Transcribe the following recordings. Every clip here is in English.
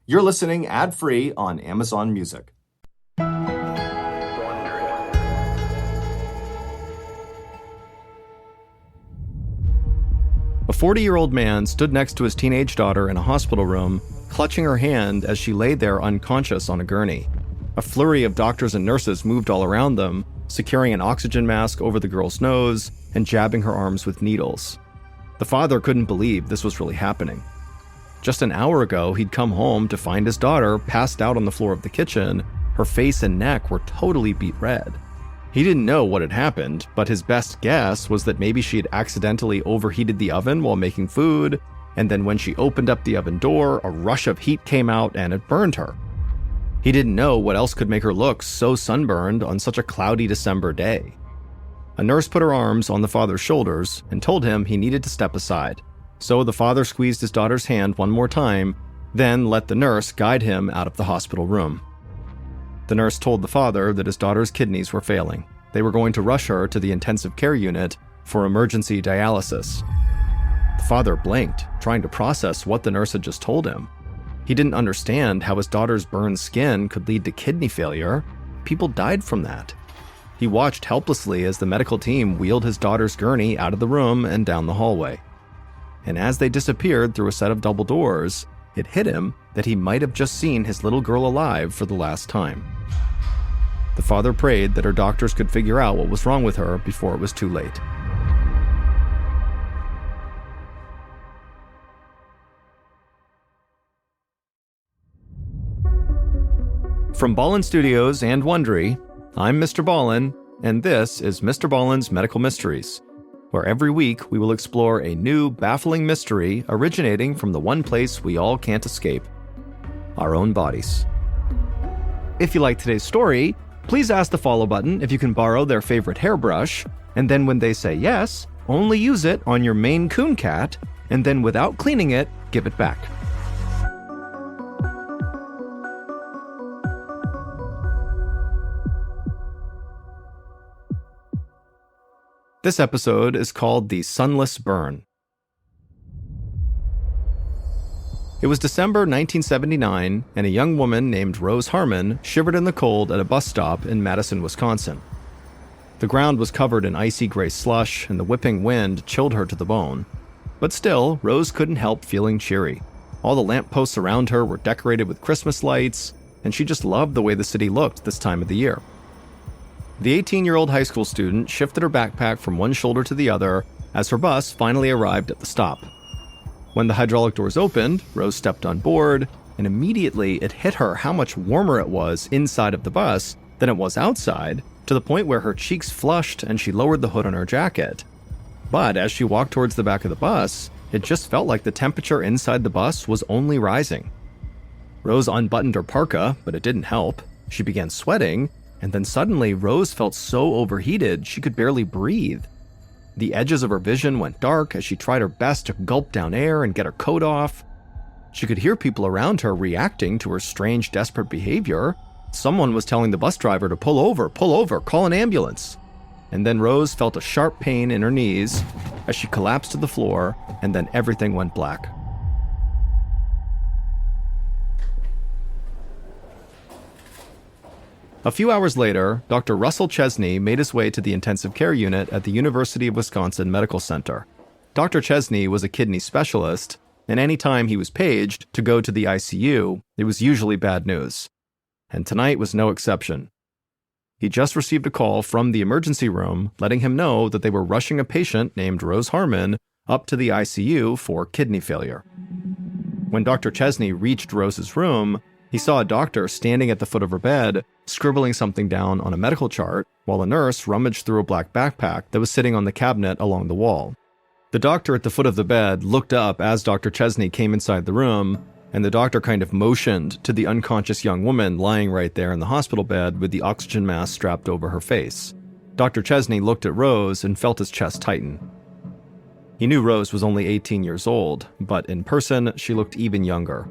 You're listening ad-free on Amazon Music. A 40-year-old man stood next to his teenage daughter in a hospital room, clutching her hand as she lay there unconscious on a gurney. A flurry of doctors and nurses moved all around them, securing an oxygen mask over the girl's nose and jabbing her arms with needles. The father couldn't believe this was really happening. Just an hour ago, he'd come home to find his daughter passed out on the floor of the kitchen. Her face and neck were totally beet red. He didn't know what had happened, but his best guess was that maybe she had accidentally overheated the oven while making food, and then when she opened up the oven door, a rush of heat came out and it burned her. He didn't know what else could make her look so sunburned on such a cloudy December day. A nurse put her arms on the father's shoulders and told him he needed to step aside. So the father squeezed his daughter's hand one more time, then let the nurse guide him out of the hospital room. The nurse told the father that his daughter's kidneys were failing. They were going to rush her to the intensive care unit for emergency dialysis. The father blinked, trying to process what the nurse had just told him. He didn't understand how his daughter's burned skin could lead to kidney failure. People died from that. He watched helplessly as the medical team wheeled his daughter's gurney out of the room and down the hallway. And as they disappeared through a set of double doors, it hit him that he might have just seen his little girl alive for the last time. The father prayed that her doctors could figure out what was wrong with her before it was too late. From Ballens Studios and Wondery, I'm Mr. Ballen, and this is MrBallens Medical Mysteries, where every week we will explore a new, baffling mystery originating from the one place we all can't escape, our own bodies. If you like today's story, please ask the follow button if you can borrow their favorite hairbrush, and then when they say yes, only use it on your Maine Coon cat, and then without cleaning it, give it back. This episode is called The Sunless Burn. It was December 1979, and a young woman named Rose Harmon shivered in the cold at a bus stop in Madison, Wisconsin. The ground was covered in icy gray slush, and the whipping wind chilled her to the bone. But still, Rose couldn't help feeling cheery. All the lampposts around her were decorated with Christmas lights, and she just loved the way the city looked this time of the year. The 18-year-old high school student shifted her backpack from one shoulder to the other as her bus finally arrived at the stop. When the hydraulic doors opened, Rose stepped on board, and immediately it hit her how much warmer it was inside of the bus than it was outside, to the point where her cheeks flushed and she lowered the hood on her jacket. But as she walked towards the back of the bus, it just felt like the temperature inside the bus was only rising. Rose unbuttoned her parka, but it didn't help. She began sweating, and then suddenly Rose felt so overheated she could barely breathe. The edges of her vision went dark as she tried her best to gulp down air and get her coat off. She could hear people around her reacting to her strange, desperate behavior. Someone was telling the bus driver to pull over, call an ambulance. And then Rose felt a sharp pain in her knees as she collapsed to the floor, and then everything went black. A few hours later, Dr. Russell Chesney made his way to the intensive care unit at the University of Wisconsin Medical Center. Dr. Chesney was a kidney specialist, and any time he was paged to go to the ICU, it was usually bad news. And tonight was no exception. He just received a call from the emergency room letting him know that they were rushing a patient named Rose Harmon up to the ICU for kidney failure. When Dr. Chesney reached Rose's room, he saw a doctor standing at the foot of her bed, scribbling something down on a medical chart, while a nurse rummaged through a black backpack that was sitting on the cabinet along the wall. The doctor at the foot of the bed looked up as Dr. Chesney came inside the room, and the doctor kind of motioned to the unconscious young woman lying right there in the hospital bed with the oxygen mask strapped over her face. Dr. Chesney looked at Rose and felt his chest tighten. He knew Rose was only 18 years old, but in person, she looked even younger.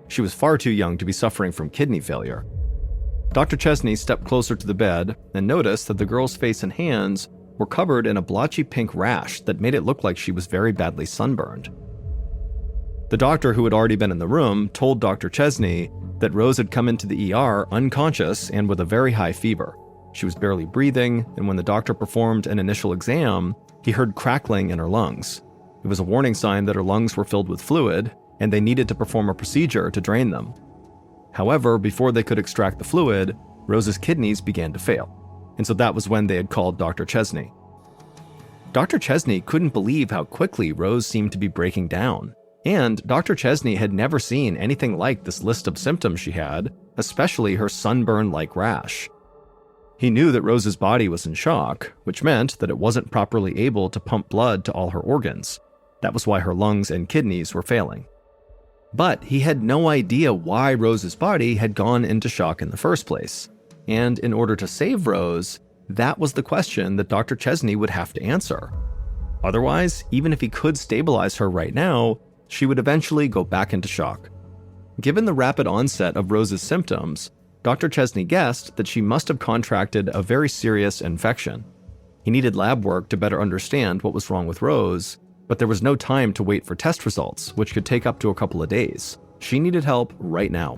She was far too young to be suffering from kidney failure. Dr. Chesney stepped closer to the bed and noticed that the girl's face and hands were covered in a blotchy pink rash that made it look like she was very badly sunburned. The doctor who had already been in the room told Dr. Chesney that Rose had come into the ER unconscious and with a very high fever. She was barely breathing, and when the doctor performed an initial exam, he heard crackling in her lungs. It was a warning sign that her lungs were filled with fluid, and they needed to perform a procedure to drain them. However, before they could extract the fluid, Rose's kidneys began to fail, and so that was when they had called Dr. Chesney. Dr. Chesney couldn't believe how quickly Rose seemed to be breaking down, and Dr. Chesney had never seen anything like this list of symptoms she had, especially her sunburn-like rash. He knew that Rose's body was in shock, which meant that it wasn't properly able to pump blood to all her organs. That was why her lungs and kidneys were failing. But he had no idea why Rose's body had gone into shock in the first place. And in order to save Rose, that was the question that Dr. Chesney would have to answer. Otherwise, even if he could stabilize her right now, she would eventually go back into shock. Given the rapid onset of Rose's symptoms, Dr. Chesney guessed that she must have contracted a very serious infection. He needed lab work to better understand what was wrong with Rose, but there was no time to wait for test results, which could take up to a couple of days. She needed help right now.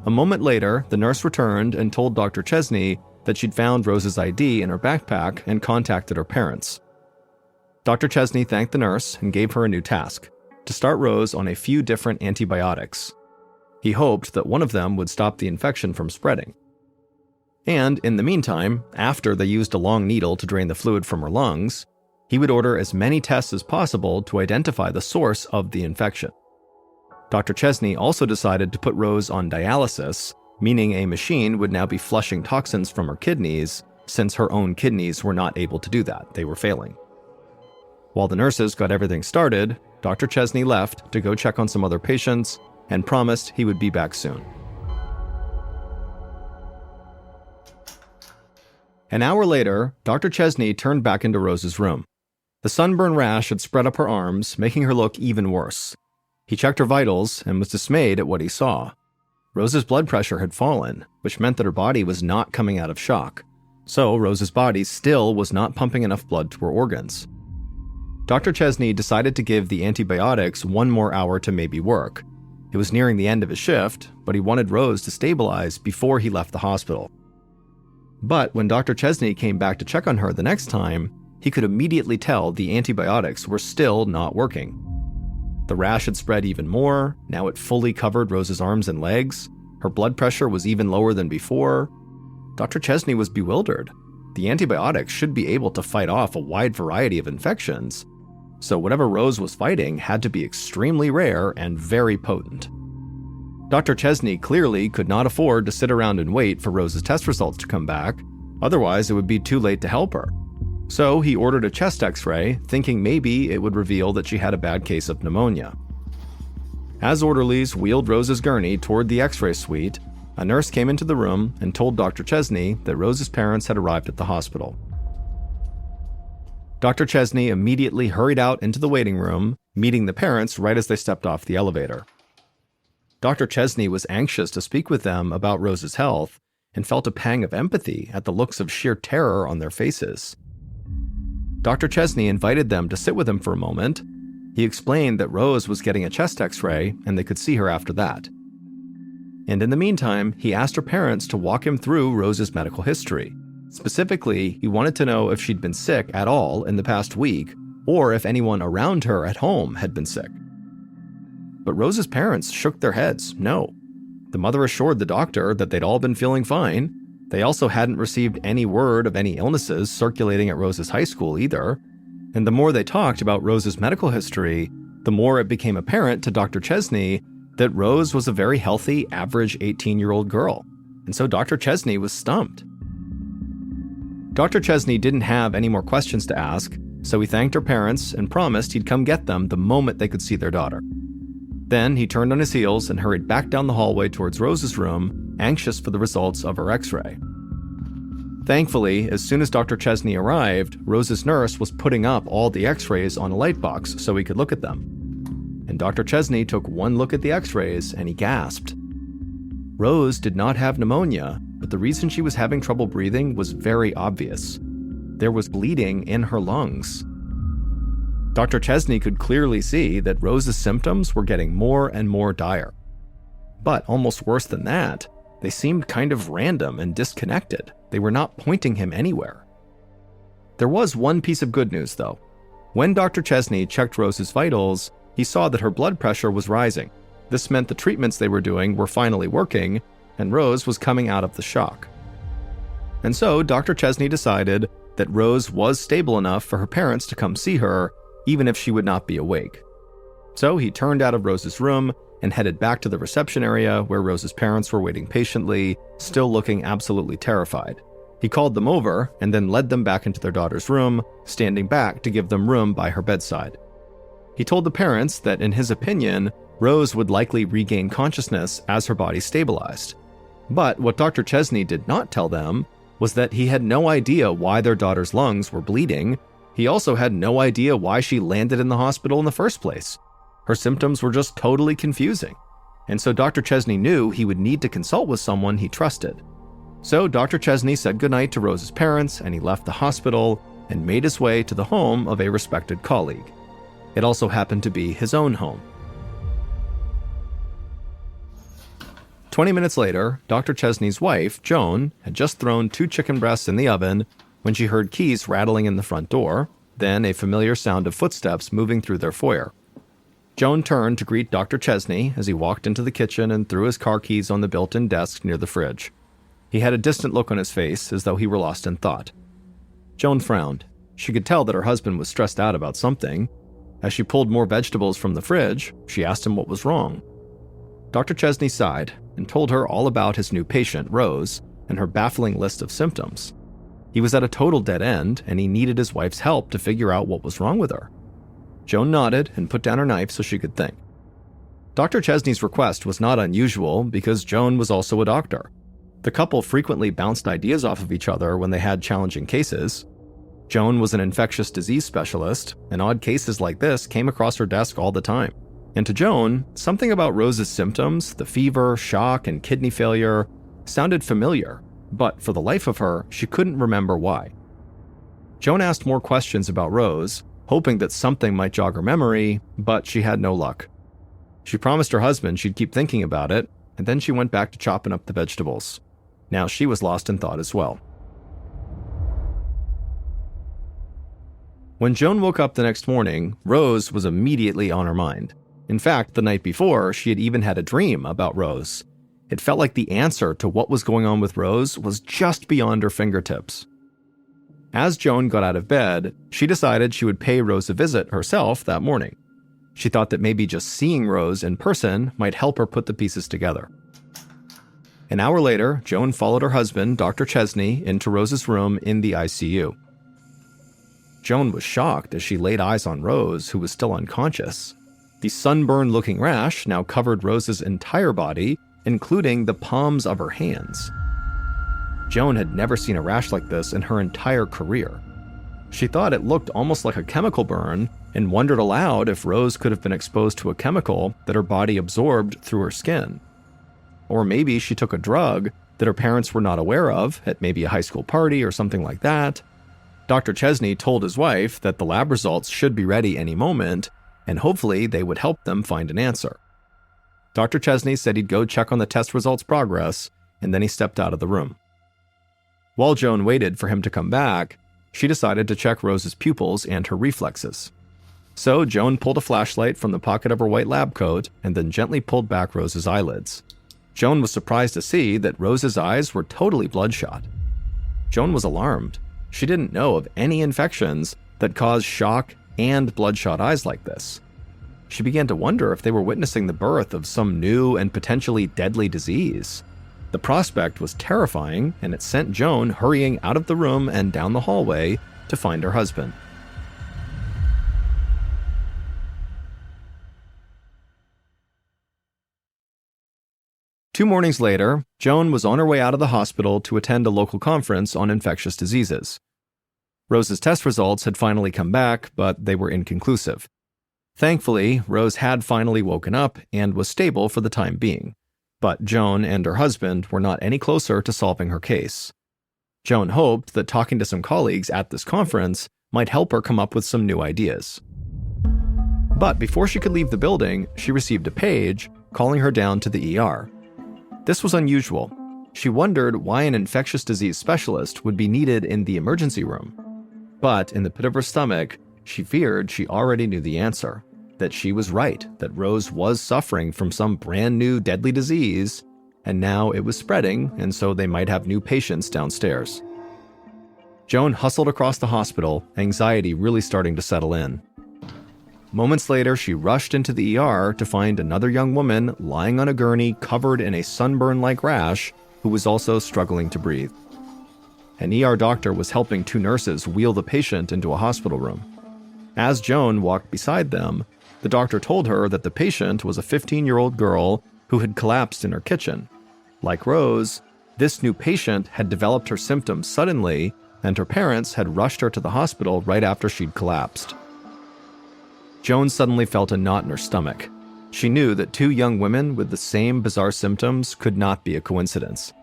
A moment later, the nurse returned and told Dr. Chesney that she'd found Rose's ID in her backpack and contacted her parents. Dr. Chesney thanked the nurse and gave her a new task: to start Rose on a few different antibiotics. He hoped that one of them would stop the infection from spreading. And in the meantime, after they used a long needle to drain the fluid from her lungs, he would order as many tests as possible to identify the source of the infection. Dr. Chesney also decided to put Rose on dialysis, meaning a machine would now be flushing toxins from her kidneys, since her own kidneys were not able to do that. They were failing. While the nurses got everything started, Dr. Chesney left to go check on some other patients and promised he would be back soon. An hour later, Dr. Chesney turned back into Rose's room. The sunburn rash had spread up her arms, making her look even worse. He checked her vitals and was dismayed at what he saw. Rose's blood pressure had fallen, which meant that her body was not coming out of shock. So Rose's body still was not pumping enough blood to her organs. Dr. Chesney decided to give the antibiotics one more hour to maybe work. It was nearing the end of his shift, but he wanted Rose to stabilize before he left the hospital. But when Dr. Chesney came back to check on her the next time, he could immediately tell the antibiotics were still not working. The rash had spread even more. Now it fully covered Rose's arms and legs. Her blood pressure was even lower than before. Dr. Chesney was bewildered. The antibiotics should be able to fight off a wide variety of infections, so whatever Rose was fighting had to be extremely rare and very potent. Dr. Chesney clearly could not afford to sit around and wait for Rose's test results to come back, otherwise it would be too late to help her. So he ordered a chest x-ray, thinking maybe it would reveal that she had a bad case of pneumonia. As orderlies wheeled Rose's gurney toward the x-ray suite, a nurse came into the room and told Dr. Chesney that Rose's parents had arrived at the hospital. Dr. Chesney immediately hurried out into the waiting room, meeting the parents right as they stepped off the elevator. Dr. Chesney was anxious to speak with them about Rose's health and felt a pang of empathy at the looks of sheer terror on their faces. Dr. Chesney invited them to sit with him for a moment. He explained that Rose was getting a chest x-ray and they could see her after that. And in the meantime, he asked her parents to walk him through Rose's medical history. Specifically, he wanted to know if she'd been sick at all in the past week, or if anyone around her at home had been sick. But Rose's parents shook their heads, no. The mother assured the doctor that they'd all been feeling fine. They also hadn't received any word of any illnesses circulating at Rose's high school either. And the more they talked about Rose's medical history, the more it became apparent to Dr. Chesney that Rose was a very healthy, average 18-year-old girl. And so Dr. Chesney was stumped. Dr. Chesney didn't have any more questions to ask, so he thanked her parents and promised he'd come get them the moment they could see their daughter. Then he turned on his heels and hurried back down the hallway towards Rose's room, anxious for the results of her x-ray. Thankfully, as soon as Dr. Chesney arrived, Rose's nurse was putting up all the x-rays on a light box so he could look at them. And Dr. Chesney took one look at the x-rays and he gasped. Rose did not have pneumonia, but the reason she was having trouble breathing was very obvious. There was bleeding in her lungs. Dr. Chesney could clearly see that Rose's symptoms were getting more and more dire. But almost worse than that, they seemed kind of random and disconnected. They were not pointing him anywhere. There was one piece of good news, though. When Dr. Chesney checked Rose's vitals, he saw that her blood pressure was rising. This meant the treatments they were doing were finally working, and Rose was coming out of the shock. And so Dr. Chesney decided that Rose was stable enough for her parents to come see her, even if she would not be awake. So he turned out of Rose's room and headed back to the reception area where Rose's parents were waiting patiently, still looking absolutely terrified. He called them over and then led them back into their daughter's room, standing back to give them room by her bedside. He told the parents that, in his opinion, Rose would likely regain consciousness as her body stabilized. But what Dr. Chesney did not tell them was that he had no idea why their daughter's lungs were bleeding. He also had no idea why she landed in the hospital in the first place. Her symptoms were just totally confusing. And so Dr. Chesney knew he would need to consult with someone he trusted. So Dr. Chesney said goodnight to Rose's parents, and he left the hospital and made his way to the home of a respected colleague. It also happened to be his own home. 20 minutes later, Dr. Chesney's wife, Joan, had just thrown 2 chicken breasts in the oven when she heard keys rattling in the front door, then a familiar sound of footsteps moving through their foyer. Joan turned to greet Dr. Chesney as he walked into the kitchen and threw his car keys on the built-in desk near the fridge. He had a distant look on his face, as though he were lost in thought. Joan frowned. She could tell that her husband was stressed out about something. As she pulled more vegetables from the fridge, she asked him what was wrong. Dr. Chesney sighed and told her all about his new patient, Rose, and her baffling list of symptoms. He was at a total dead end, and he needed his wife's help to figure out what was wrong with her. Joan nodded and put down her knife so she could think. Dr. Chesney's request was not unusual because Joan was also a doctor. The couple frequently bounced ideas off of each other when they had challenging cases. Joan was an infectious disease specialist, and odd cases like this came across her desk all the time. And to Joan, something about Rose's symptoms, the fever, shock, and kidney failure, sounded familiar, but for the life of her, she couldn't remember why. Joan asked more questions about Rose, hoping that something might jog her memory, but she had no luck. She promised her husband she'd keep thinking about it, and then she went back to chopping up the vegetables. Now she was lost in thought as well. When Joan woke up the next morning, Rose was immediately on her mind. In fact, the night before, she had even had a dream about Rose. It felt like the answer to what was going on with Rose was just beyond her fingertips. As Joan got out of bed, she decided she would pay Rose a visit herself that morning. She thought that maybe just seeing Rose in person might help her put the pieces together. An hour later, Joan followed her husband, Dr. Chesney, into Rose's room in the ICU. Joan was shocked as she laid eyes on Rose, who was still unconscious. The sunburned-looking rash now covered Rose's entire body, including the palms of her hands. Joan had never seen a rash like this in her entire career. She thought it looked almost like a chemical burn and wondered aloud if Rose could have been exposed to a chemical that her body absorbed through her skin. Or maybe she took a drug that her parents were not aware of at maybe a high school party or something like that. Dr. Chesney told his wife that the lab results should be ready any moment, and hopefully they would help them find an answer. Dr. Chesney said he'd go check on the test results' progress, and then he stepped out of the room. While Joan waited for him to come back, she decided to check Rose's pupils and her reflexes. So Joan pulled a flashlight from the pocket of her white lab coat and then gently pulled back Rose's eyelids. Joan was surprised to see that Rose's eyes were totally bloodshot. Joan was alarmed. She didn't know of any infections that caused shock and bloodshot eyes like this. She began to wonder if they were witnessing the birth of some new and potentially deadly disease. The prospect was terrifying, and it sent Joan hurrying out of the room and down the hallway to find her husband. Two mornings later, Joan was on her way out of the hospital to attend a local conference on infectious diseases. Rose's test results had finally come back, but they were inconclusive. Thankfully, Rose had finally woken up and was stable for the time being, but Joan and her husband were not any closer to solving her case. Joan hoped that talking to some colleagues at this conference might help her come up with some new ideas. But before she could leave the building, she received a page calling her down to the ER. This was unusual. She wondered why an infectious disease specialist would be needed in the emergency room. But in the pit of her stomach, she feared she already knew the answer, that she was right, that Rose was suffering from some brand new deadly disease, and now it was spreading, and so they might have new patients downstairs. Joan hustled across the hospital, anxiety really starting to settle in. Moments later, she rushed into the ER to find another young woman lying on a gurney covered in a sunburn-like rash who was also struggling to breathe. An ER doctor was helping two nurses wheel the patient into a hospital room. As Joan walked beside them, the doctor told her that the patient was a 15-year-old girl who had collapsed in her kitchen. Like Rose, this new patient had developed her symptoms suddenly, and her parents had rushed her to the hospital right after she'd collapsed. Joan suddenly felt a knot in her stomach. She knew that two young women with the same bizarre symptoms could not be a coincidence.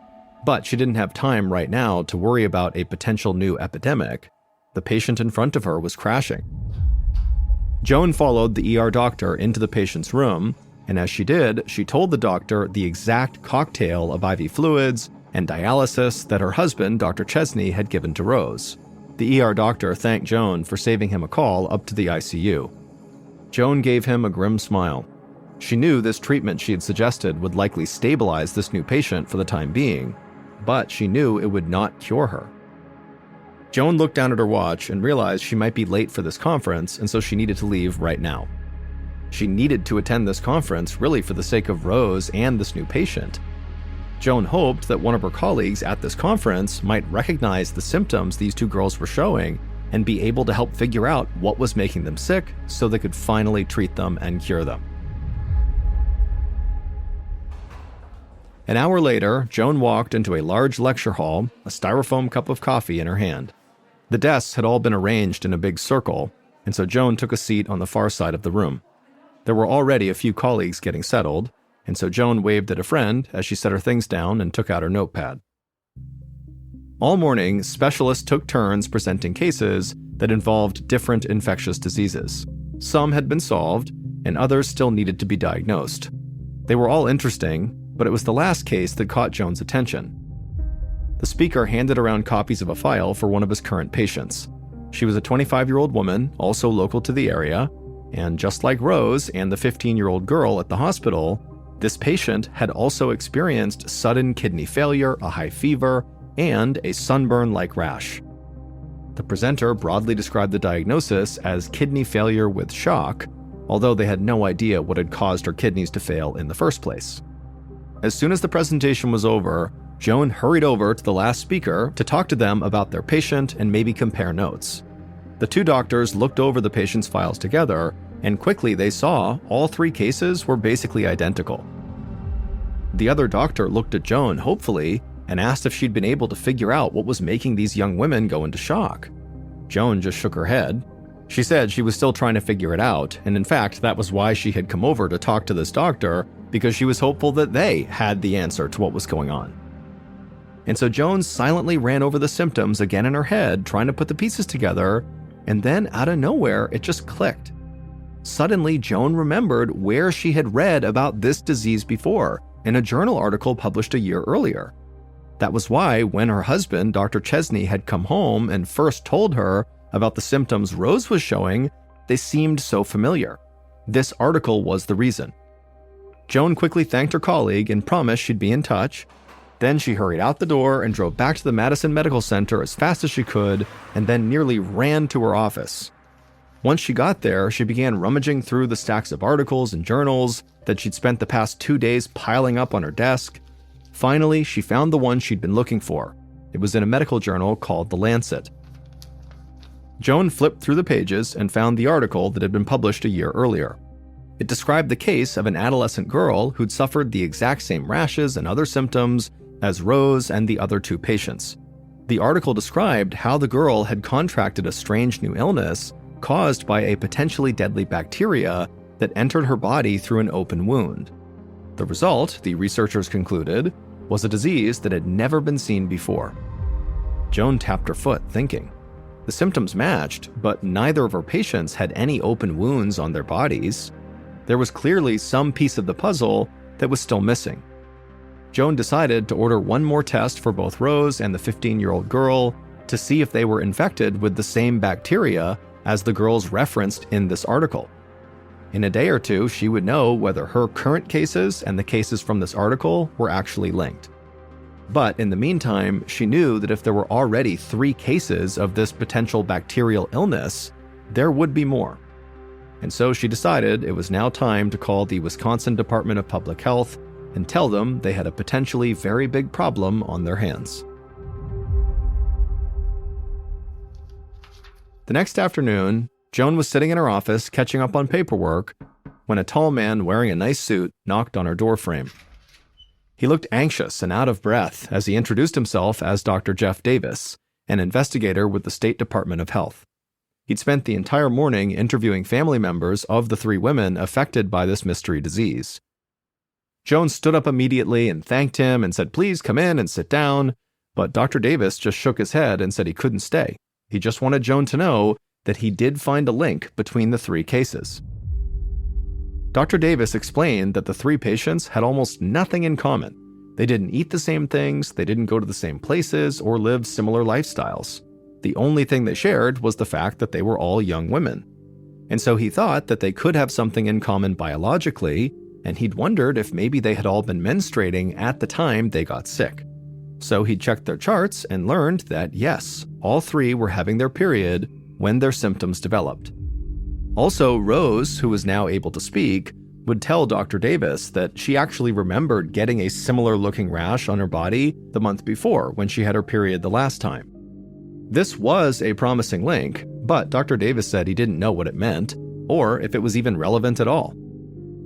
But she didn't have time right now to worry about a potential new epidemic. The patient in front of her was crashing. Joan followed the ER doctor into the patient's room, and as she did, she told the doctor the exact cocktail of IV fluids and dialysis that her husband, Dr. Chesney, had given to Rose. The ER doctor thanked Joan for saving him a call up to the ICU. Joan gave him a grim smile. She knew this treatment she had suggested would likely stabilize this new patient for the time being, but she knew it would not cure her. Joan looked down at her watch and realized she might be late for this conference, and so she needed to leave right now. She needed to attend this conference really for the sake of Rose and this new patient. Joan hoped that one of her colleagues at this conference might recognize the symptoms these two girls were showing and be able to help figure out what was making them sick so they could finally treat them and cure them. An hour later, Joan walked into a large lecture hall, a styrofoam cup of coffee in her hand. The desks had all been arranged in a big circle, and so Joan took a seat on the far side of the room. There were already a few colleagues getting settled, and so Joan waved at a friend as she set her things down and took out her notepad. All morning, specialists took turns presenting cases that involved different infectious diseases. Some had been solved, and others still needed to be diagnosed. They were all interesting, but it was the last case that caught Joan's attention. The speaker handed around copies of a file for one of his current patients. She was a 25-year-old woman, also local to the area, and just like Rose and the 15-year-old girl at the hospital, this patient had also experienced sudden kidney failure, a high fever, and a sunburn-like rash. The presenter broadly described the diagnosis as kidney failure with shock, although they had no idea what had caused her kidneys to fail in the first place. As soon as the presentation was over, Joan hurried over to the last speaker to talk to them about their patient and maybe compare notes. The two doctors looked over the patient's files together, and quickly they saw all three cases were basically identical. The other doctor looked at Joan hopefully and asked if she'd been able to figure out what was making these young women go into shock. Joan just shook her head. She said she was still trying to figure it out, and in fact, that was why she had come over to talk to this doctor, because she was hopeful that they had the answer to what was going on. And so Joan silently ran over the symptoms again in her head, trying to put the pieces together, and then out of nowhere, it just clicked. Suddenly, Joan remembered where she had read about this disease before, in a journal article published a year earlier. That was why, when her husband, Dr. Chesney, had come home and first told her about the symptoms Rose was showing, they seemed so familiar. This article was the reason. Joan quickly thanked her colleague and promised she'd be in touch. Then she hurried out the door and drove back to the Madison Medical Center as fast as she could, and then nearly ran to her office. Once she got there, she began rummaging through the stacks of articles and journals that she'd spent the past 2 days piling up on her desk. Finally, she found the one she'd been looking for. It was in a medical journal called The Lancet. Joan flipped through the pages and found the article that had been published a year earlier. It described the case of an adolescent girl who'd suffered the exact same rashes and other symptoms as Rose and the other two patients. The article described how the girl had contracted a strange new illness caused by a potentially deadly bacteria that entered her body through an open wound. The result, the researchers concluded, was a disease that had never been seen before. Joan tapped her foot, thinking. The symptoms matched, but neither of her patients had any open wounds on their bodies. There was clearly some piece of the puzzle that was still missing. Joan decided to order one more test for both Rose and the 15-year-old girl to see if they were infected with the same bacteria as the girls referenced in this article. In a day or two, she would know whether her current cases and the cases from this article were actually linked. But in the meantime, she knew that if there were already 3 cases of this potential bacterial illness, there would be more. And so she decided it was now time to call the Wisconsin Department of Public Health and tell them they had a potentially very big problem on their hands. The next afternoon, Joan was sitting in her office catching up on paperwork when a tall man wearing a nice suit knocked on her doorframe. He looked anxious and out of breath as he introduced himself as Dr. Jeff Davis, an investigator with the State Department of Health. He'd spent the entire morning interviewing family members of the 3 women affected by this mystery disease. Joan stood up immediately and thanked him and said, "Please come in and sit down," but Dr. Davis just shook his head and said he couldn't stay. He just wanted Joan to know that he did find a link between the 3 cases. Dr. Davis explained that the 3 patients had almost nothing in common. They didn't eat the same things, they didn't go to the same places, or live similar lifestyles. The only thing they shared was the fact that they were all young women. And so he thought that they could have something in common biologically, and he'd wondered if maybe they had all been menstruating at the time they got sick. So he checked their charts and learned that yes, all 3 were having their period when their symptoms developed. Also, Rose, who was now able to speak, would tell Dr. Davis that she actually remembered getting a similar-looking rash on her body the month before when she had her period the last time. This was a promising link, but Dr. Davis said he didn't know what it meant, or if it was even relevant at all.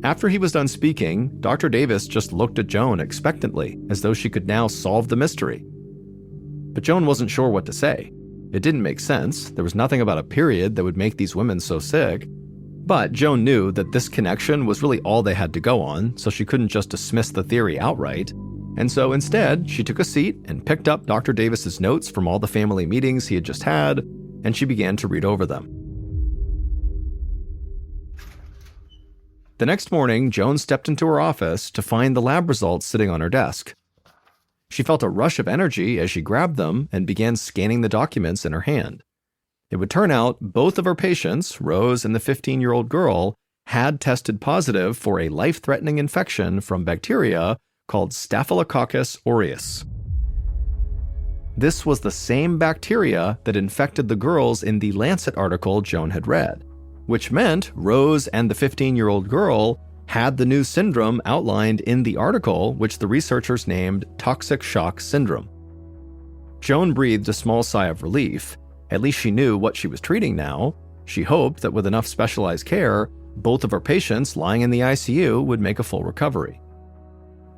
After he was done speaking, Dr. Davis just looked at Joan expectantly, as though she could now solve the mystery. But Joan wasn't sure what to say. It didn't make sense. There was nothing about a period that would make these women so sick. But Joan knew that this connection was really all they had to go on, so she couldn't just dismiss the theory outright. And so instead, she took a seat and picked up Dr. Davis's notes from all the family meetings he had just had, and she began to read over them. The next morning, Joan stepped into her office to find the lab results sitting on her desk. She felt a rush of energy as she grabbed them and began scanning the documents in her hand. It would turn out both of her patients, Rose and the 15-year-old girl, had tested positive for a life-threatening infection from bacteria called Staphylococcus aureus. This was the same bacteria that infected the girls in the Lancet article Joan had read, which meant Rose and the 15-year-old girl had the new syndrome outlined in the article, which the researchers named toxic shock syndrome. Joan breathed a small sigh of relief. At least she knew what she was treating now. She hoped that with enough specialized care, both of her patients lying in the ICU would make a full recovery.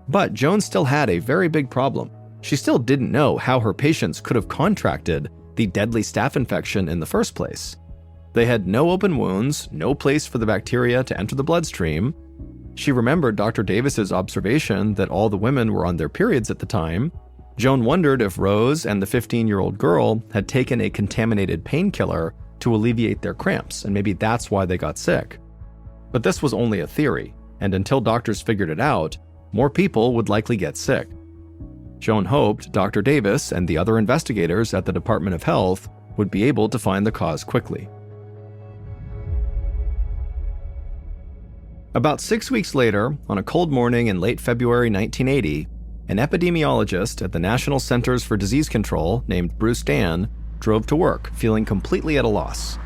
But Joan still had a very big problem. She still didn't know how her patients could have contracted the deadly staph infection in the first place. They had no open wounds, no place for the bacteria to enter the bloodstream. She remembered Dr. Davis's observation that all the women were on their periods at the time. Joan wondered if Rose and the 15-year-old girl had taken a contaminated painkiller to alleviate their cramps, and maybe that's why they got sick. But this was only a theory, and until doctors figured it out, more people would likely get sick. Joan hoped Dr. Davis and the other investigators at the Department of Health would be able to find the cause quickly. About 6 weeks later, on a cold morning in late February 1980, an epidemiologist at the National Centers for Disease Control named Bruce Dan drove to work, feeling completely at a loss.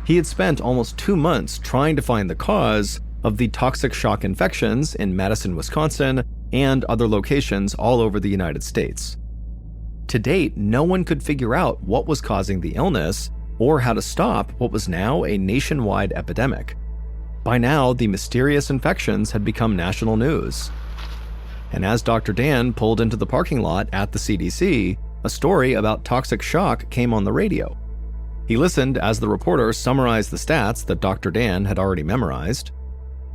He had spent almost 2 months trying to find the cause of the toxic shock infections in Madison, Wisconsin, and other locations all over the United States. To date, no one could figure out what was causing the illness or how to stop what was now a nationwide epidemic. By now, the mysterious infections had become national news. And as Dr. Dan pulled into the parking lot at the CDC, a story about toxic shock came on the radio. He listened as the reporter summarized the stats that Dr. Dan had already memorized.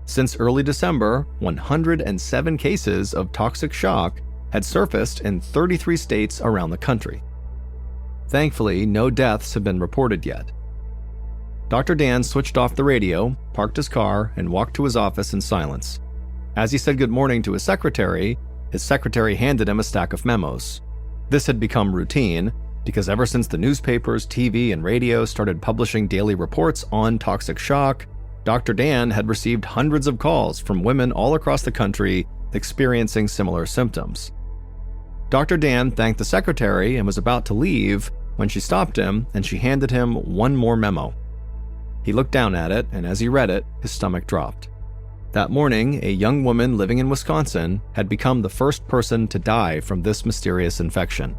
Since early December, 107 cases of toxic shock had surfaced in 33 states around the country. Thankfully, no deaths have been reported yet. Dr. Dan switched off the radio, parked his car, and walked to his office in silence. As he said good morning to his secretary handed him a stack of memos. This had become routine, because ever since the newspapers, TV, and radio started publishing daily reports on toxic shock, Dr. Dan had received hundreds of calls from women all across the country experiencing similar symptoms. Dr. Dan thanked the secretary and was about to leave when she stopped him and she handed him one more memo. He looked down at it, and as he read it, his stomach dropped. That morning, a young woman living in Wisconsin had become the first person to die from this mysterious infection.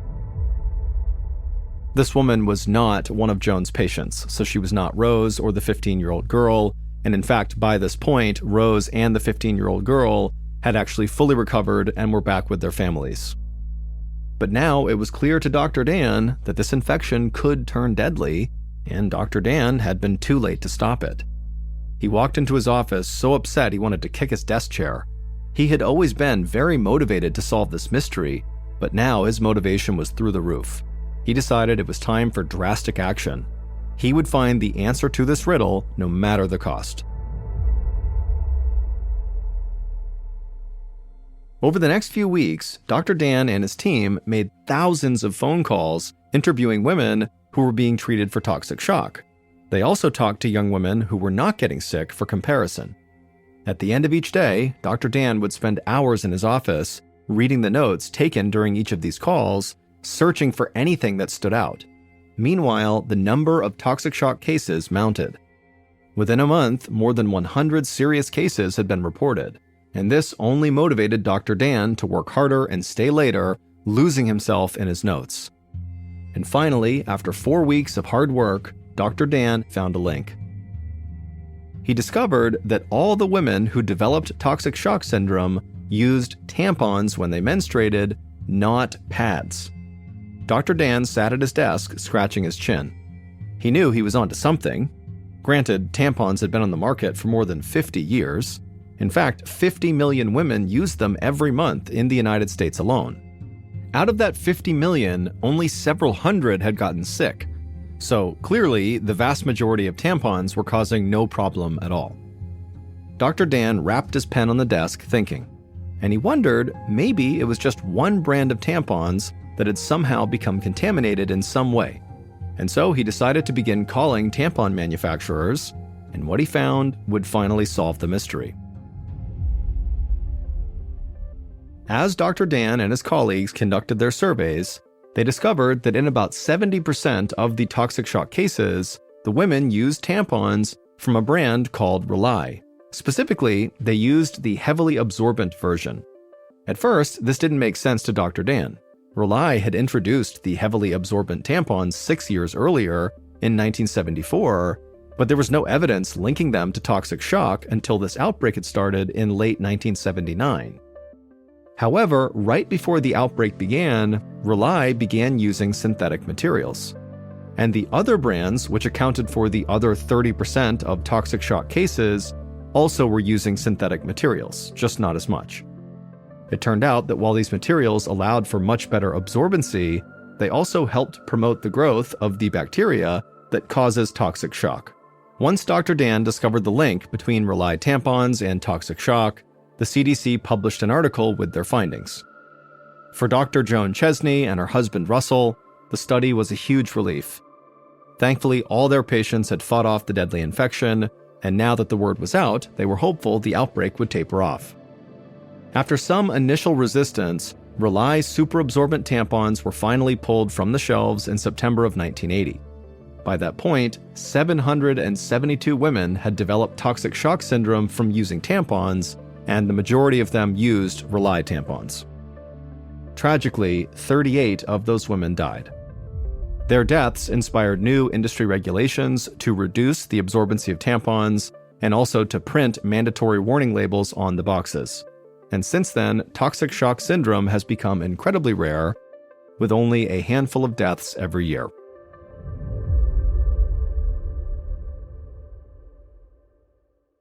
This woman was not one of Joan's patients, so she was not Rose or the 15-year-old girl, and in fact, by this point, Rose and the 15-year-old girl had actually fully recovered and were back with their families. But now it was clear to Dr. Dan that this infection could turn deadly, and Dr. Dan had been too late to stop it. He walked into his office so upset he wanted to kick his desk chair. He had always been very motivated to solve this mystery, but now his motivation was through the roof. He decided it was time for drastic action. He would find the answer to this riddle no matter the cost. Over the next few weeks, Dr. Dan and his team made thousands of phone calls interviewing women who were being treated for toxic shock. They also talked to young women who were not getting sick for comparison. At the end of each day, Dr. Dan would spend hours in his office reading the notes taken during each of these calls, searching for anything that stood out. Meanwhile, the number of toxic shock cases mounted. Within a month, more than 100 serious cases had been reported, and this only motivated Dr. Dan to work harder and stay later, losing himself in his notes. And finally, after 4 weeks of hard work, Dr. Dan found a link. He discovered that all the women who developed toxic shock syndrome used tampons when they menstruated, not pads. Dr. Dan sat at his desk, scratching his chin. He knew he was onto something. Granted, tampons had been on the market for more than 50 years. In fact, 50 million women used them every month in the United States alone. Out of that 50 million, only several hundred had gotten sick. So clearly, the vast majority of tampons were causing no problem at all. Dr. Dan rapped his pen on the desk, thinking, and he wondered maybe it was just one brand of tampons that had somehow become contaminated in some way. And so he decided to begin calling tampon manufacturers, and what he found would finally solve the mystery. As Dr. Dan and his colleagues conducted their surveys, they discovered that in about 70% of the toxic shock cases, the women used tampons from a brand called Rely. Specifically, they used the heavily absorbent version. At first, this didn't make sense to Dr. Dan. Rely had introduced the heavily absorbent tampons 6 years earlier, in 1974, but there was no evidence linking them to toxic shock until this outbreak had started in late 1979. However, right before the outbreak began, Rely began using synthetic materials. And the other brands, which accounted for the other 30% of toxic shock cases, also were using synthetic materials, just not as much. It turned out that while these materials allowed for much better absorbency, they also helped promote the growth of the bacteria that causes toxic shock. Once Dr. Dan discovered the link between Rely tampons and toxic shock, the CDC published an article with their findings. For Dr. Joan Chesney and her husband Russell, the study was a huge relief. Thankfully, all their patients had fought off the deadly infection, and now that the word was out, they were hopeful the outbreak would taper off. After some initial resistance, Rely superabsorbent tampons were finally pulled from the shelves in September of 1980. By that point, 772 women had developed toxic shock syndrome from using tampons, and the majority of them used Rely tampons. Tragically, 38 of those women died. Their deaths inspired new industry regulations to reduce the absorbency of tampons and also to print mandatory warning labels on the boxes. And since then, toxic shock syndrome has become incredibly rare, with only a handful of deaths every year.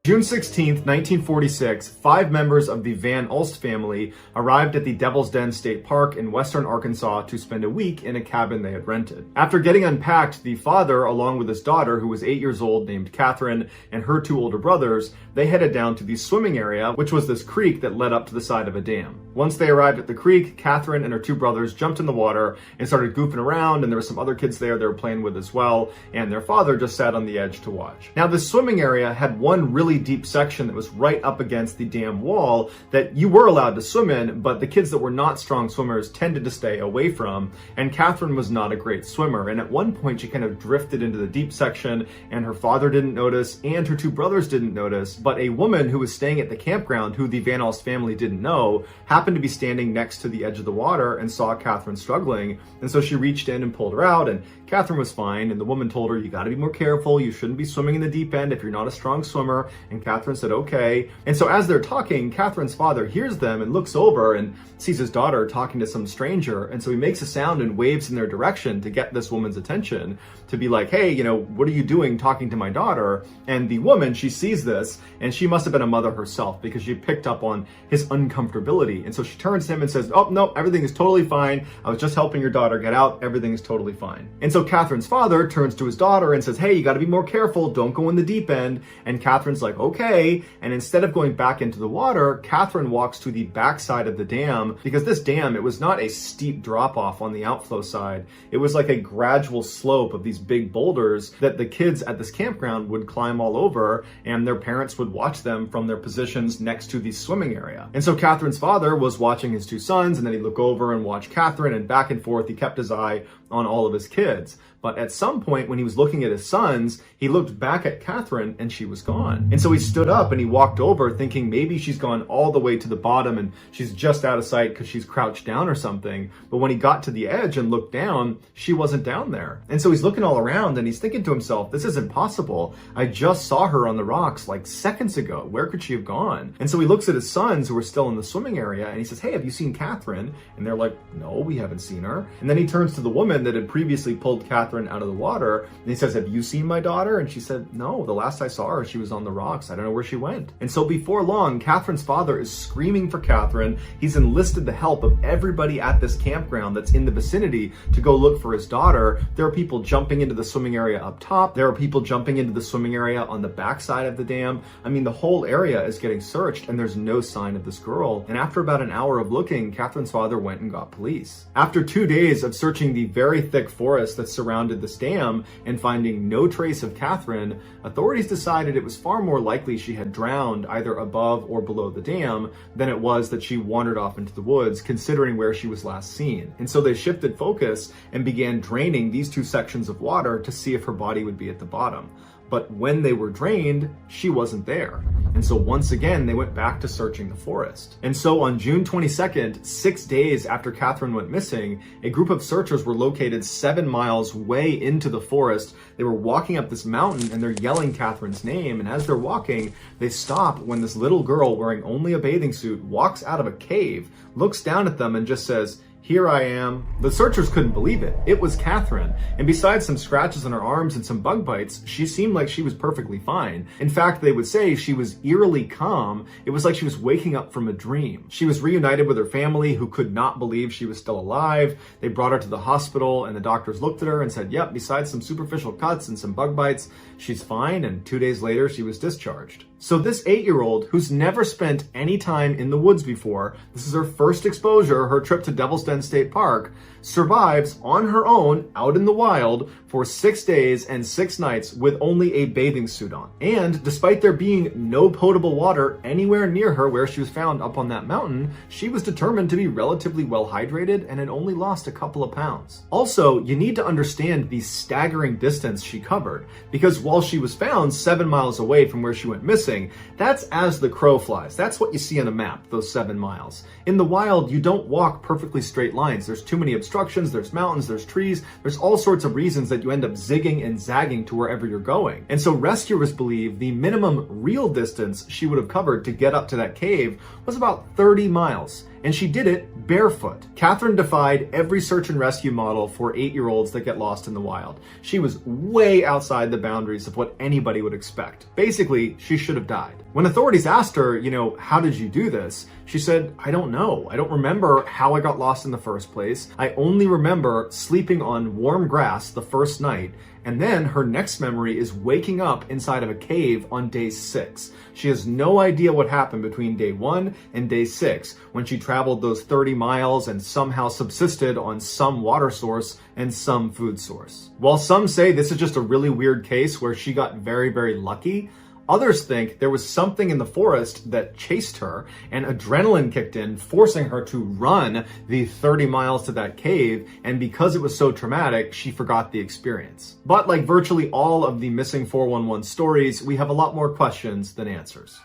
June 16th, 1946, 5 members of the Van Alst family arrived at the Devil's Den State Park in western Arkansas to spend a week in a cabin they had rented. After getting unpacked, the father, along with his daughter, who was 8 years old, named Catherine, and her 2 older brothers, they headed down to the swimming area, which was this creek that led up to the side of a dam. Once they arrived at the creek, Catherine and her 2 brothers jumped in the water and started goofing around, and there were some other kids there they were playing with as well, and their father just sat on the edge to watch. Now, this swimming area had one really deep section that was right up against the dam wall that you were allowed to swim in, but the kids that were not strong swimmers tended to stay away from, and Catherine was not a great swimmer, and at one point she kind of drifted into the deep section, and her father didn't notice, and her 2 brothers didn't notice, but a woman who was staying at the campground, who the Van Alst family didn't know, happened to be standing next to the edge of the water and saw Catherine struggling, and so she reached in and pulled her out, and Catherine was fine, and the woman told her, you gotta be more careful, you shouldn't be swimming in the deep end if you're not a strong swimmer, and Catherine said, okay. And so as they're talking, Catherine's father hears them and looks over and sees his daughter talking to some stranger, and so he makes a sound and waves in their direction to get this woman's attention, to be like, hey, you know, what are you doing talking to my daughter? And the woman, she sees this, and she must have been a mother herself because she picked up on his uncomfortability, and so she turns to him and says, oh, no, everything is totally fine. I was just helping your daughter get out. Everything is totally fine. And so Catherine's father turns to his daughter and says, hey, you gotta be more careful. Don't go in the deep end. And Catherine's like, okay. And instead of going back into the water, Catherine walks to the backside of the dam, because this dam, it was not a steep drop off on the outflow side. It was like a gradual slope of these big boulders that the kids at this campground would climb all over, and their parents would watch them from their positions next to the swimming area. And so Catherine's father was watching his 2 sons, and then he'd look over and watch Catherine, and back and forth, he kept his eye on all of his kids. But at some point when he was looking at his sons, he looked back at Catherine and she was gone. And so he stood up and he walked over thinking maybe she's gone all the way to the bottom and she's just out of sight because she's crouched down or something. But when he got to the edge and looked down, she wasn't down there. And so he's looking all around and he's thinking to himself, this is impossible. I just saw her on the rocks like seconds ago. Where could she have gone? And so he looks at his sons who are still in the swimming area and he says, hey, have you seen Catherine? And they're like, no, we haven't seen her. And then he turns to the woman that had previously pulled Catherine out of the water, and he says, have you seen my daughter? And she said, no, the last I saw her, she was on the rocks. I don't know where she went. And so before long, Catherine's father is screaming for Catherine. He's enlisted the help of everybody at this campground that's in the vicinity to go look for his daughter. There are people jumping into the swimming area up top. There are people jumping into the swimming area on the backside of the dam. I mean, the whole area is getting searched and there's no sign of this girl. And after about an hour of looking, Catherine's father went and got police. After 2 days of searching the very thick forest that surrounded this dam and finding no trace of Catherine, authorities decided it was far more likely she had drowned either above or below the dam than it was that she wandered off into the woods, considering where she was last seen. And so they shifted focus and began draining these 2 sections of water to see if her body would be at the bottom. But when they were drained, she wasn't there. And so once again, they went back to searching the forest. And so on June 22nd, 6 days after Catherine went missing, a group of searchers were located 7 miles way into the forest. They were walking up this mountain and they're yelling Catherine's name. And as they're walking, they stop when this little girl wearing only a bathing suit walks out of a cave, looks down at them and just says, here I am. The searchers couldn't believe it. It was Catherine. And besides some scratches on her arms and some bug bites, she seemed like she was perfectly fine. In fact, they would say she was eerily calm. It was like she was waking up from a dream. She was reunited with her family, who could not believe she was still alive. They brought her to the hospital and the doctors looked at her and said, yep, besides some superficial cuts and some bug bites, she's fine. And 2 days later, she was discharged. So this 8-year-old who's never spent any time in the woods before, this is her first exposure, her trip to Devil's Den State Park, survives on her own out in the wild for 6 days and 6 nights with only a bathing suit on. And despite there being no potable water anywhere near her where she was found up on that mountain, she was determined to be relatively well hydrated and had only lost a couple of pounds. Also, you need to understand the staggering distance she covered, because while she was found 7 miles away from where she went missing, that's as the crow flies. That's what you see on a map, those 7 miles. In the wild, you don't walk perfectly straight lines. There's too many obstructions, there's mountains, there's trees, there's all sorts of reasons that you end up zigging and zagging to wherever you're going. And so rescuers believe the minimum real distance she would have covered to get up to that cave was about 30 miles. And she did it barefoot. Catherine defied every search and rescue model for 8-year-olds that get lost in the wild. She was way outside the boundaries of what anybody would expect. Basically, she should have died. When authorities asked her, how did you do this? She said, I don't know. I don't remember how I got lost in the first place. I only remember sleeping on warm grass the first night. And then her next memory is waking up inside of a cave on day 6. She has no idea what happened between day 1 and day 6 when she traveled those 30 miles and somehow subsisted on some water source and some food source. While some say this is just a really weird case where she got very, very lucky, others think there was something in the forest that chased her and adrenaline kicked in, forcing her to run the 30 miles to that cave, and because it was so traumatic, she forgot the experience. But like virtually all of the missing 411 stories, we have a lot more questions than answers.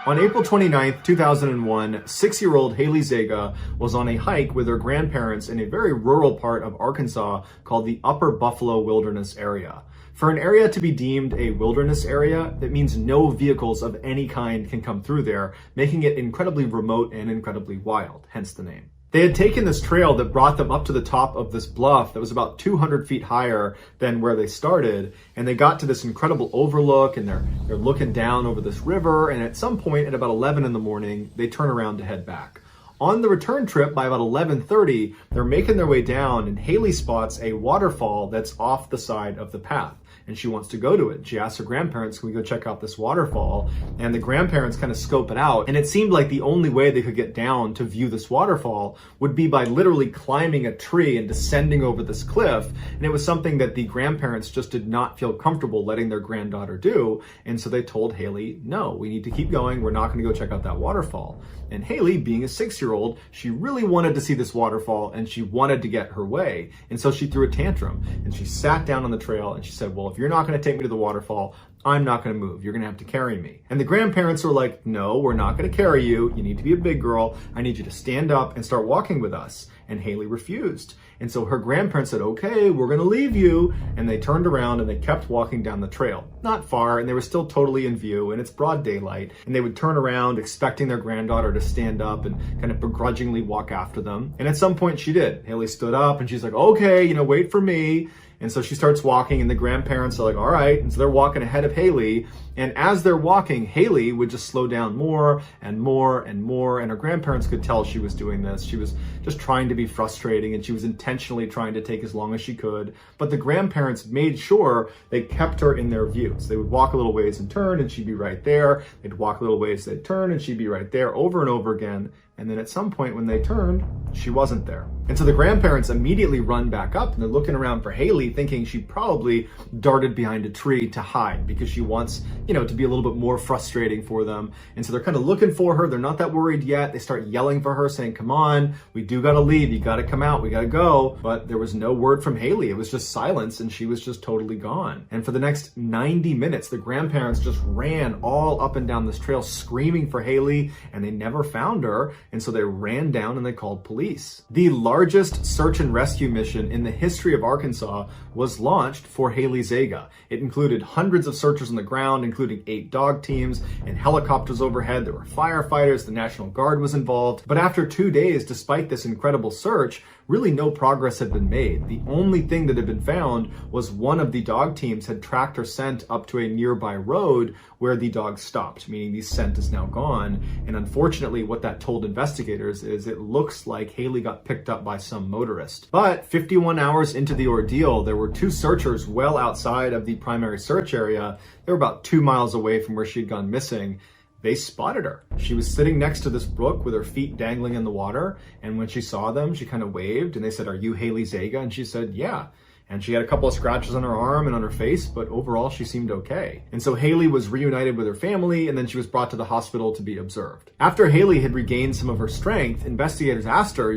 On April 29th, 2001, 6-year-old Haley Zega was on a hike with her grandparents in a very rural part of Arkansas called the Upper Buffalo Wilderness Area. For an area to be deemed a wilderness area, that means no vehicles of any kind can come through there, making it incredibly remote and incredibly wild, hence the name. They had taken this trail that brought them up to the top of this bluff that was about 200 feet higher than where they started, and they got to this incredible overlook, and they're looking down over this river, and at some point at about 11 in the morning, they turn around to head back. On the return trip, by about 11:30, they're making their way down, and Haley spots a waterfall that's off the side of the path, and she wants to go to it. She asks her grandparents, can we go check out this waterfall? And the grandparents kind of scope it out, and it seemed like the only way they could get down to view this waterfall would be by literally climbing a tree and descending over this cliff, and it was something that the grandparents just did not feel comfortable letting their granddaughter do, and so they told Haley, no, we need to keep going, we're not going to go check out that waterfall. And Haley, being a 6-year-old, she really wanted to see this waterfall and she wanted to get her way. And so she threw a tantrum and she sat down on the trail and she said, well, if you're not going to take me to the waterfall, I'm not going to move. You're going to have to carry me. And the grandparents were like, no, we're not going to carry you. You need to be a big girl. I need you to stand up and start walking with us. And Haley refused. And so her grandparents said, okay, we're going to leave you. And they turned around and they kept walking down the trail. Not far, and they were still totally in view, and it's broad daylight. And they would turn around expecting their granddaughter to stand up and kind of begrudgingly walk after them. And at some point she did. Haley stood up and she's like, okay, wait for me. And so she starts walking, and the grandparents are like, all right. And so they're walking ahead of Haley. And as they're walking, Haley would just slow down more and more and more. And her grandparents could tell she was doing this. She was just trying to be frustrating, and she was intentionally trying to take as long as she could. But the grandparents made sure they kept her in their view. So they would walk a little ways and turn, and she'd be right there. They'd walk a little ways, they'd turn, and she'd be right there over and over again. And then at some point when they turned, she wasn't there. And so the grandparents immediately run back up, and they're looking around for Haley, thinking she probably darted behind a tree to hide because she wants, to be a little bit more frustrating for them. And so they're kind of looking for her. They're not that worried yet. They start yelling for her, saying, come on, we do got to leave. You got to come out. We got to go. But there was no word from Haley. It was just silence, and she was just totally gone. And for the next 90 minutes, the grandparents just ran all up and down this trail screaming for Haley, and they never found her. And so they ran down and they called police. The largest search and rescue mission in the history of Arkansas was launched for Haley Zega. It included hundreds of searchers on the ground, including 8 dog teams and helicopters overhead. There were firefighters, the National Guard was involved. But after 2 days, despite this incredible search, really no progress had been made. The only thing that had been found was one of the dog teams had tracked her scent up to a nearby road where the dog stopped, meaning the scent is now gone. And unfortunately, what that told investigators is it looks like Haley got picked up by some motorist. But 51 hours into the ordeal, there were 2 searchers well outside of the primary search area. They were about 2 miles away from where she had gone missing. They spotted her. She was sitting next to this brook with her feet dangling in the water. And when she saw them, she kind of waved and they said, are you Haley Zega? And she said, yeah. And she had a couple of scratches on her arm and on her face, but overall she seemed okay. And so Haley was reunited with her family, and then she was brought to the hospital to be observed. After Haley had regained some of her strength, investigators asked her,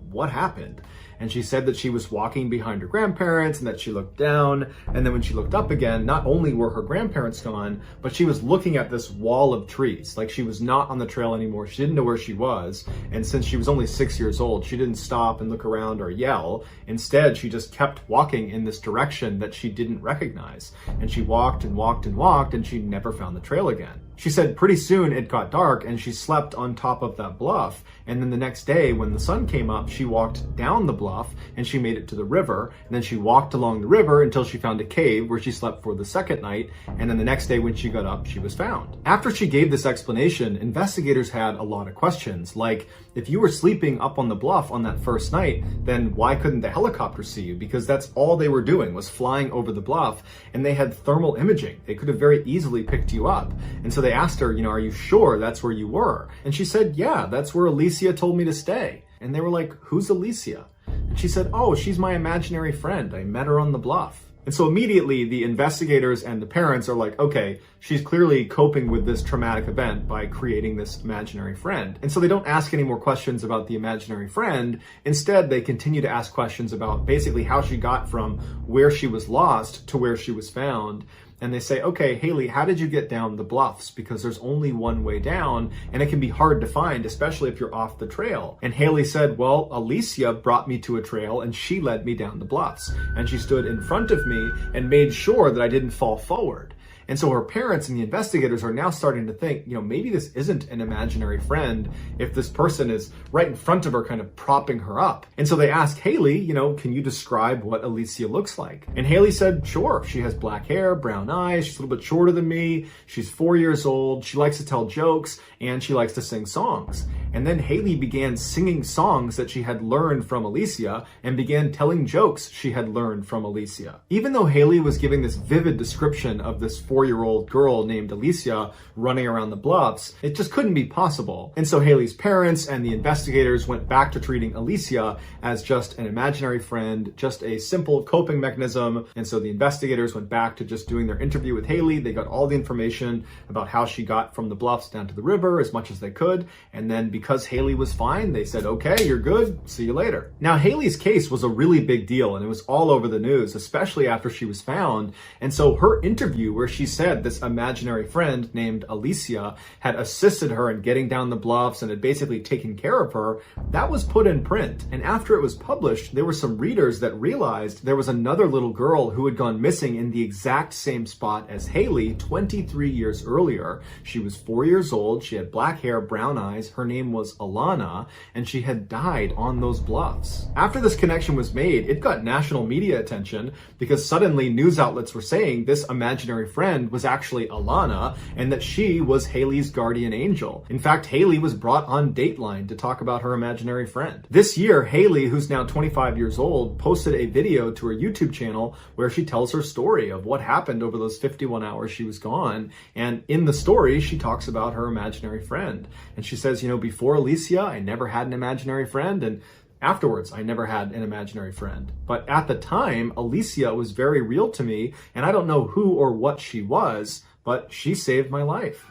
what happened? And she said that she was walking behind her grandparents and that she looked down. And then when she looked up again, not only were her grandparents gone, but she was looking at this wall of trees. Like she was not on the trail anymore. She didn't know where she was. And since she was only 6 years old, she didn't stop and look around or yell. Instead, she just kept walking in this direction that she didn't recognize. And she walked and walked and walked, and she never found the trail again. She said pretty soon it got dark and she slept on top of that bluff. And then the next day when the sun came up, she walked down the bluff and she made it to the river. And then she walked along the river until she found a cave where she slept for the second night. And then the next day when she got up, she was found. After she gave this explanation, investigators had a lot of questions. Like, if you were sleeping up on the bluff on that first night, then why couldn't the helicopter see you? Because that's all they were doing, was flying over the bluff, and they had thermal imaging. They could have very easily picked you up. And so they asked her, are you sure that's where you were? And she said, yeah, that's where Alicia told me to stay. And they were like, who's Alicia? And she said, oh, she's my imaginary friend. I met her on the bluff. And so immediately the investigators and the parents are like, okay, she's clearly coping with this traumatic event by creating this imaginary friend. And so they don't ask any more questions about the imaginary friend. Instead, they continue to ask questions about basically how she got from where she was lost to where she was found. And they say, okay, Haley, how did you get down the bluffs? Because there's only one way down and it can be hard to find, especially if you're off the trail. And Haley said, well, Alicia brought me to a trail and she led me down the bluffs. And she stood in front of me and made sure that I didn't fall forward. And so her parents and the investigators are now starting to think, maybe this isn't an imaginary friend if this person is right in front of her, kind of propping her up. And so they ask Haley, can you describe what Alicia looks like? And Haley said, sure. She has black hair, brown eyes. She's a little bit shorter than me. She's 4 years old. She likes to tell jokes and she likes to sing songs. And then Haley began singing songs that she had learned from Alicia and began telling jokes she had learned from Alicia. Even though Haley was giving this vivid description of this 4-year-old girl named Alicia running around the bluffs, it just couldn't be possible. And so Haley's parents and the investigators went back to treating Alicia as just an imaginary friend, just a simple coping mechanism. And so the investigators went back to just doing their interview with Haley. They got all the information about how she got from the bluffs down to the river as much as they could. And then because Haley was fine, they said, okay, you're good, see you later. Now, Haley's case was a really big deal and it was all over the news, especially after she was found. And so her interview where she said this imaginary friend named Alicia had assisted her in getting down the bluffs and had basically taken care of her, that was put in print. And after it was published, there were some readers that realized there was another little girl who had gone missing in the exact same spot as Haley 23 years earlier. She was 4 years old, she had black hair, brown eyes, her name was Alana, and she had died on those bluffs. After this connection was made, it got national media attention because suddenly news outlets were saying this imaginary friend was actually Alana and that she was Haley's guardian angel. In fact, Haley was brought on Dateline to talk about her imaginary friend. This year, Haley, who's now 25 years old, posted a video to her YouTube channel where she tells her story of what happened over those 51 hours she was gone. And in the story, she talks about her imaginary friend. And she says, before Alicia, I never had an imaginary friend, and afterwards, I never had an imaginary friend. But at the time, Alicia was very real to me, and I don't know who or what she was, but she saved my life.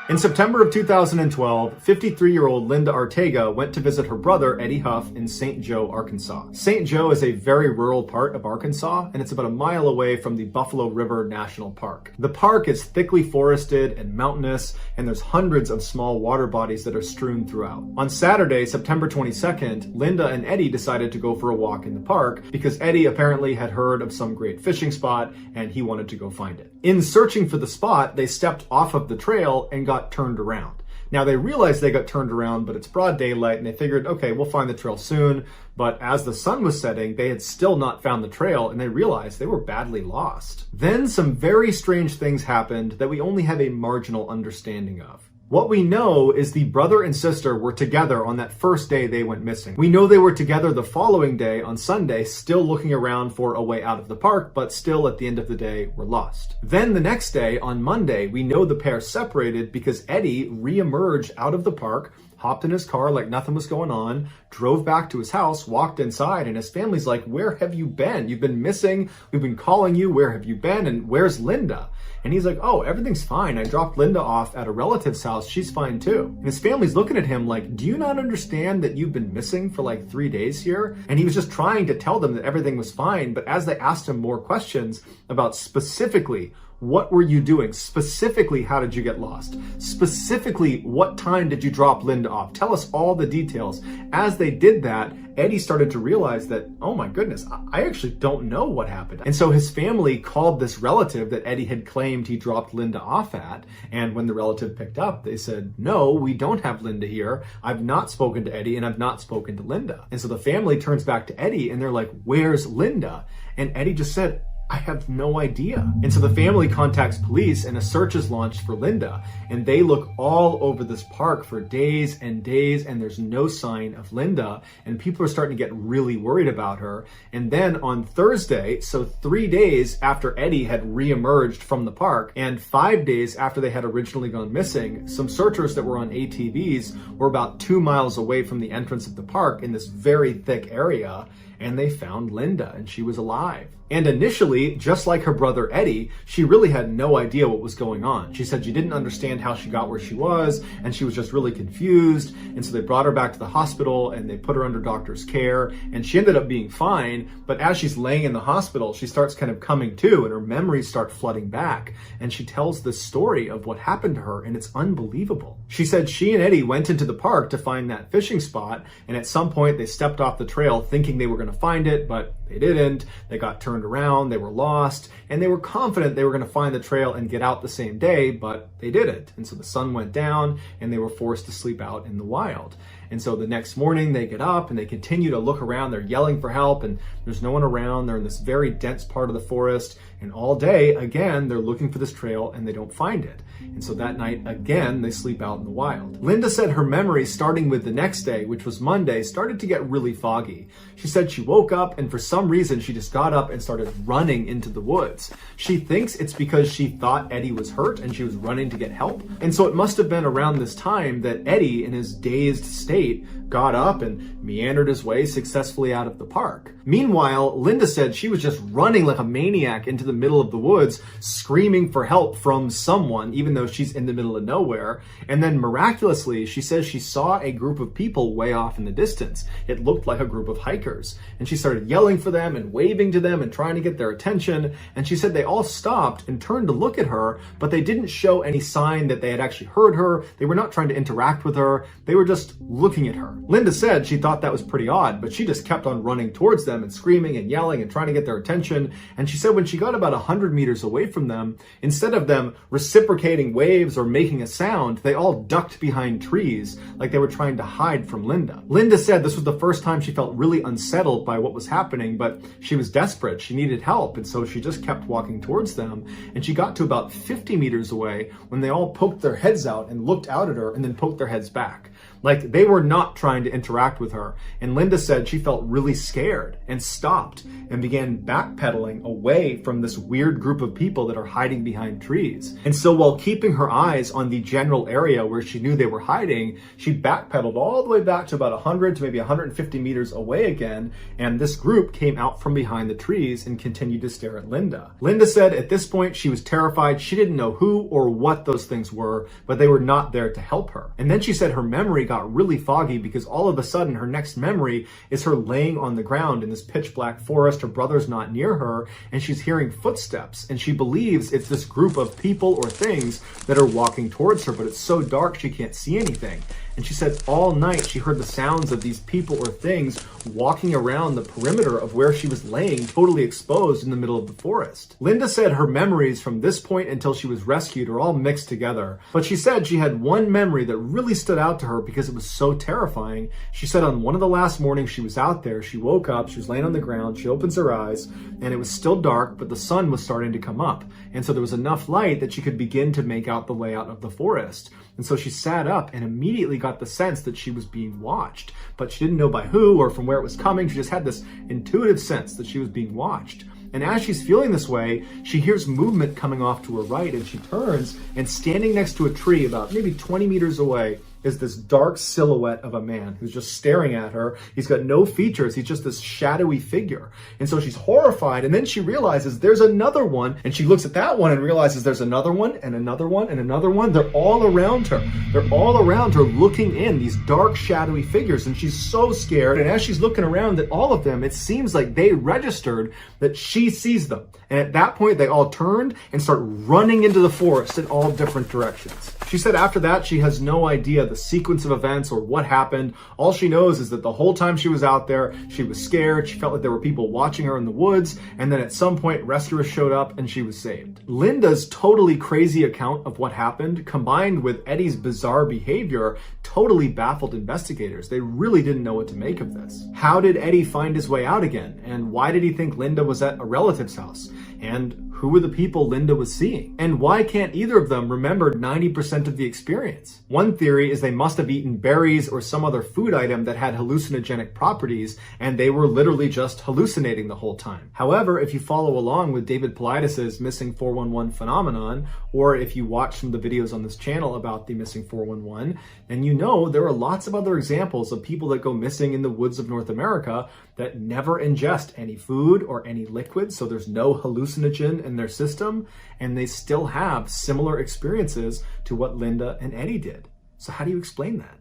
In September of 2012, 53-year-old Linda Ortega went to visit her brother, Eddie Huff, in St. Joe, Arkansas. St. Joe is a very rural part of Arkansas, and it's about a mile away from the Buffalo River National Park. The park is thickly forested and mountainous, and there's hundreds of small water bodies that are strewn throughout. On Saturday, September 22nd, Linda and Eddie decided to go for a walk in the park because Eddie apparently had heard of some great fishing spot, and he wanted to go find it. In searching for the spot, they stepped off of the trail and got turned around. Now they realized they got turned around, but it's broad daylight and they figured, okay, we'll find the trail soon. But as the sun was setting, they had still not found the trail and they realized they were badly lost. Then some very strange things happened that we only have a marginal understanding of. What we know is the brother and sister were together on that first day they went missing. We know they were together the following day on Sunday, still looking around for a way out of the park, but still at the end of the day were lost. Then the next day on Monday, we know the pair separated because Eddie re-emerged out of the park, hopped in his car like nothing was going on, drove back to his house, walked inside, and his family's like, "Where have you been? You've been missing. We've been calling you. Where have you been? And where's Linda?" And he's like, "Oh, everything's fine. I dropped Linda off at a relative's house. She's fine too." And his family's looking at him like, "Do you not understand that you've been missing for like 3 days here?" And he was just trying to tell them that everything was fine. But as they asked him more questions about specifically, what were you doing? Specifically, how did you get lost? Specifically, what time did you drop Linda off? Tell us all the details. As they did that, Eddie started to realize that, oh my goodness, I actually don't know what happened. And so his family called this relative that Eddie had claimed he dropped Linda off at. And when the relative picked up, they said, "No, we don't have Linda here. I've not spoken to Eddie and I've not spoken to Linda." And so the family turns back to Eddie and they're like, "Where's Linda?" And Eddie just said, "I have no idea." And so the family contacts police and a search is launched for Linda. And they look all over this park for days and days and there's no sign of Linda. And people are starting to get really worried about her. And then on Thursday, so 3 days after Eddie had reemerged from the park and 5 days after they had originally gone missing, some searchers that were on ATVs were about 2 miles away from the entrance of the park in this very thick area. And they found Linda and she was alive. And initially, just like her brother Eddie, she really had no idea what was going on. She said she didn't understand how she got where she was, and she was just really confused. And so they brought her back to the hospital and they put her under doctor's care, and she ended up being fine. But as she's laying in the hospital, she starts kind of coming to, and her memories start flooding back. And she tells the story of what happened to her, and it's unbelievable. She said she and Eddie went into the park to find that fishing spot, and at some point they stepped off the trail thinking they were going to find it, but they didn't. They got turned around, they were lost, and they were confident they were going to find the trail and get out the same day, but they didn't. And so the sun went down and they were forced to sleep out in the wild. And so the next morning they get up and they continue to look around. They're yelling for help and there's no one around. They're in this very dense part of the forest. And all day, again, they're looking for this trail and they don't find it. And so that night, again, they sleep out in the wild. Linda said her memory, starting with the next day, which was Monday, started to get really foggy. She said she woke up and for some reason she just got up and started running into the woods. She thinks it's because she thought Eddie was hurt and she was running to get help. And so it must have been around this time that Eddie, in his dazed state, got up and meandered his way successfully out of the park. Meanwhile, Linda said she was just running like a maniac into the middle of the woods, screaming for help from someone, even though she's in the middle of nowhere. And then miraculously, she says she saw a group of people way off in the distance. It looked like a group of hikers. And she started yelling for them and waving to them and trying to get their attention. And she said they all stopped and turned to look at her, but they didn't show any sign that they had actually heard her. They were not trying to interact with her. They were just looking at her. Linda said she thought that was pretty odd, but she just kept on running towards them and screaming and yelling and trying to get their attention. And she said when she got about 100 meters away from them, instead of them reciprocating waves or making a sound, they all ducked behind trees like they were trying to hide from Linda. Linda said this was the first time she felt really unsettled by what was happening, but she was desperate. She needed help, and so she just kept walking towards them. And she got to about 50 meters away when they all poked their heads out and looked out at her and then poked their heads back. Like they were not trying to interact with her. And Linda said she felt really scared and stopped and began backpedaling away from this weird group of people that are hiding behind trees. And so while keeping her eyes on the general area where she knew they were hiding, she backpedaled all the way back to about 100 to maybe 150 meters away again. And this group came out from behind the trees and continued to stare at Linda. Linda said at this point she was terrified. She didn't know who or what those things were, but they were not there to help her. And then she said her memory got really foggy because all of a sudden her next memory is her laying on the ground in this pitch black forest. Her brother's not near her and she's hearing footsteps and she believes it's this group of people or things that are walking towards her, but it's so dark she can't see anything. And she said all night she heard the sounds of these people or things walking around the perimeter of where she was laying, totally exposed in the middle of the forest. Linda said her memories from this point until she was rescued are all mixed together, but she said she had one memory that really stood out to her because it was so terrifying. She said on one of the last mornings she was out there, she woke up, she was laying on the ground, she opens her eyes, and it was still dark, but the sun was starting to come up. And so there was enough light that she could begin to make out the layout of the forest. And so she sat up and immediately got the sense that she was being watched, but she didn't know by who or from where it was coming. She just had this intuitive sense that she was being watched. And as she's feeling this way, she hears movement coming off to her right, and she turns, and standing next to a tree about maybe 20 meters away is this dark silhouette of a man who's just staring at her. He's got no features. He's just this shadowy figure. And so she's horrified, and then she realizes there's another one, and she looks at that one and realizes there's another one and another one and another one. They're all around her. They're all around her looking in, these dark shadowy figures, and she's so scared. And as she's looking around at all of them, it seems like they registered that she sees them. And at that point, they all turned and start running into the forest in all different directions. She said after that, she has no idea the sequence of events or what happened. All she knows is that the whole time she was out there, she was scared. She felt like there were people watching her in the woods. And then at some point, rescuers showed up and she was saved. Linda's totally crazy account of what happened, combined with Eddie's bizarre behavior, totally baffled investigators. They really didn't know what to make of this. How did Eddie find his way out again? And why did he think Linda was at a relative's house? And who were the people Linda was seeing? And why can't either of them remember 90% of the experience? One theory is they must have eaten berries or some other food item that had hallucinogenic properties, and they were literally just hallucinating the whole time. However, if you follow along with David Paulides' missing 411 phenomenon, or if you watch some of the videos on this channel about the missing 411, then you know there are lots of other examples of people that go missing in the woods of North America that never ingest any food or any liquid, so there's no hallucinogen in their system, and they still have similar experiences to what Linda and Eddie did. So how do you explain that?